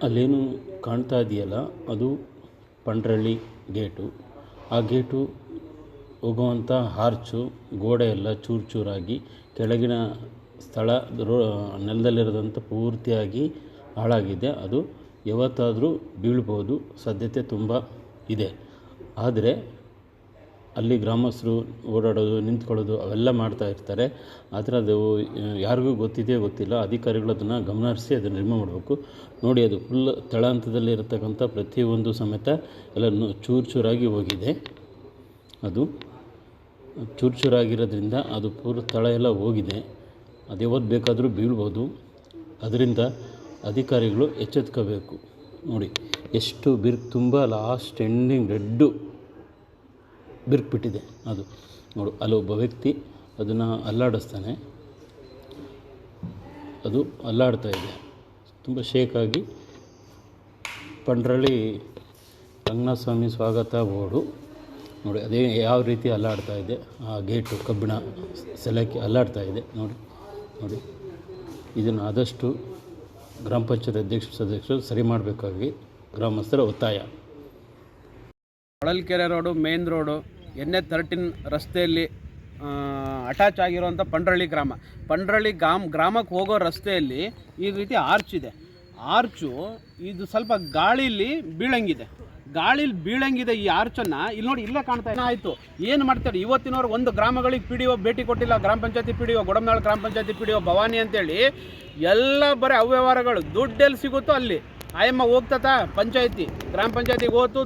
ಅಲ್ಲೇನು ಕಾಣ್ತಾ ಇದೆಯಲ್ಲ ಅದು ಪಂಡ್ರಳ್ಳಿ ಗೇಟು. ಆ ಗೇಟು ಹೋಗುವಂಥ ಹಾರ್ಚು ಗೋಡೆ ಎಲ್ಲ ಚೂರು ಚೂರಾಗಿ ಕೆಳಗಿನ ಸ್ಥಳ ನೆಲದಲ್ಲಿರೋದಂಥ ಪೂರ್ತಿಯಾಗಿ ಹಾಳಾಗಿದೆ. ಅದು ಯಾವತ್ತಾದರೂ ಬೀಳ್ಬೋದು, ಸಾಧ್ಯತೆ ತುಂಬ ಇದೆ. ಆದರೆ ಅಲ್ಲಿ ಗ್ರಾಮಸ್ಥರು ಓಡಾಡೋದು ನಿಂತ್ಕೊಳ್ಳೋದು ಅವೆಲ್ಲ ಮಾಡ್ತಾ ಇರ್ತಾರೆ. ಆದರೆ ಅದು ಯಾರಿಗೂ ಗೊತ್ತಿದೆಯೋ ಗೊತ್ತಿಲ್ಲ. ಅಧಿಕಾರಿಗಳು ಅದನ್ನು ಗಮನಹರಿಸಿ ಅದನ್ನು ರಿಮೂವ್ ಮಾಡಬೇಕು. ನೋಡಿ, ಅದು ಫುಲ್ ತಳಹಂತದಲ್ಲಿ ಇರತಕ್ಕಂಥ ಪ್ರತಿಯೊಂದು ಸಮೇತ ಎಲ್ಲ ಚೂರು ಚೂರಾಗಿ ಹೋಗಿದೆ. ಅದು ಚೂರು ಚೂರಾಗಿರೋದ್ರಿಂದ ಅದು ಪೂರ ತಳ ಎಲ್ಲ ಹೋಗಿದೆ. ಅದು ಯಾವತ್ತು ಬೇಕಾದರೂ ಬೀಳ್ಬೋದು. ಅದರಿಂದ ಅಧಿಕಾರಿಗಳು ಎಚ್ಚೆತ್ಕೋಬೇಕು. ನೋಡಿ ಎಷ್ಟು ಬಿರುಕು, ತುಂಬ ಲಾಸ್ಟ್ ಎಂಡಿಂಗ್ ರೆಡ್ಡು ಬಿರುಕು ಅದು. ನೋಡು, ಅಲ್ಲೊಬ್ಬ ವ್ಯಕ್ತಿ ಅದನ್ನು ಅಲ್ಲಾಡಿಸ್ತಾನೆ. ಅದು ಅಲ್ಲಾಡ್ತಾ ಇದೆ, ತುಂಬ ಶೇಕಾಗಿ. ಪಂಡ್ರಳ್ಳಿ ರಂಗನಾಥ ಸ್ವಾಮಿ ಸ್ವಾಗತ ಬೋರ್ಡು ನೋಡಿ, ಅದೇ ಯಾವ ರೀತಿ ಅಲ್ಲಾಡ್ತಾ ಇದೆ. ಆ ಗೇಟು ಕಬ್ಬಿಣ ಸೆಲಕ್ಕೆ ಅಲ್ಲಾಡ್ತಾ ಇದೆ. ನೋಡಿ ಇದನ್ನು ಆದಷ್ಟು ಗ್ರಾಮ ಪಂಚಾಯತ್ ಸದಸ್ಯರು ಸರಿ ಮಾಡಬೇಕಾಗಿ ಗ್ರಾಮಸ್ಥರ ಒತ್ತಾಯ. Holalkere road, main road, NH13 ರಸ್ತೆಯಲ್ಲಿ ಅಟ್ಯಾಚ್ ಆಗಿರುವಂಥ ಪಂಡ್ರಳ್ಳಿ ಗ್ರಾಮ. ಪಂಡ್ರಳ್ಳಿ ಗ್ರಾಮಕ್ಕೆ ಹೋಗೋ ರಸ್ತೆಯಲ್ಲಿ ಈ ರೀತಿ ಆರ್ಚ್ ಇದೆ. ಆರ್ಚು ಇದು ಸ್ವಲ್ಪ ಗಾಳೀಲಿ ಬೀಳಂಗಿದೆ. ಈ ಆರ್ಚನ್ನು ಇಲ್ಲಿ ನೋಡಿ, ಇಲ್ಲೇ ಕಾಣ್ತಾ ಆಯಿತು. ಏನು ಮಾಡ್ತಾರೆ ಇವತ್ತಿನವರು? ಒಂದು ಗ್ರಾಮಗಳಿಗೆ PDO ಭೇಟಿ ಕೊಟ್ಟಿಲ್ಲ. ಗ್ರಾಮ ಪಂಚಾಯತಿ PDO, ಗೊಡಮನಾಳ್ ಗ್ರಾಮ ಪಂಚಾಯತಿ PDO ಭವಾನಿ ಅಂತೇಳಿ ಎಲ್ಲ ಬರೀ ಅವ್ಯವಹಾರಗಳು. ದುಡ್ಡೆಲ್ಲಿ ಸಿಗುತ್ತೋ ಅಲ್ಲಿ ಆಯಮ್ಮ ಹೋಗ್ತತ ಪಂಚಾಯತಿ, ಗ್ರಾಮ ಪಂಚಾಯತಿಗೆ ಹೋತು.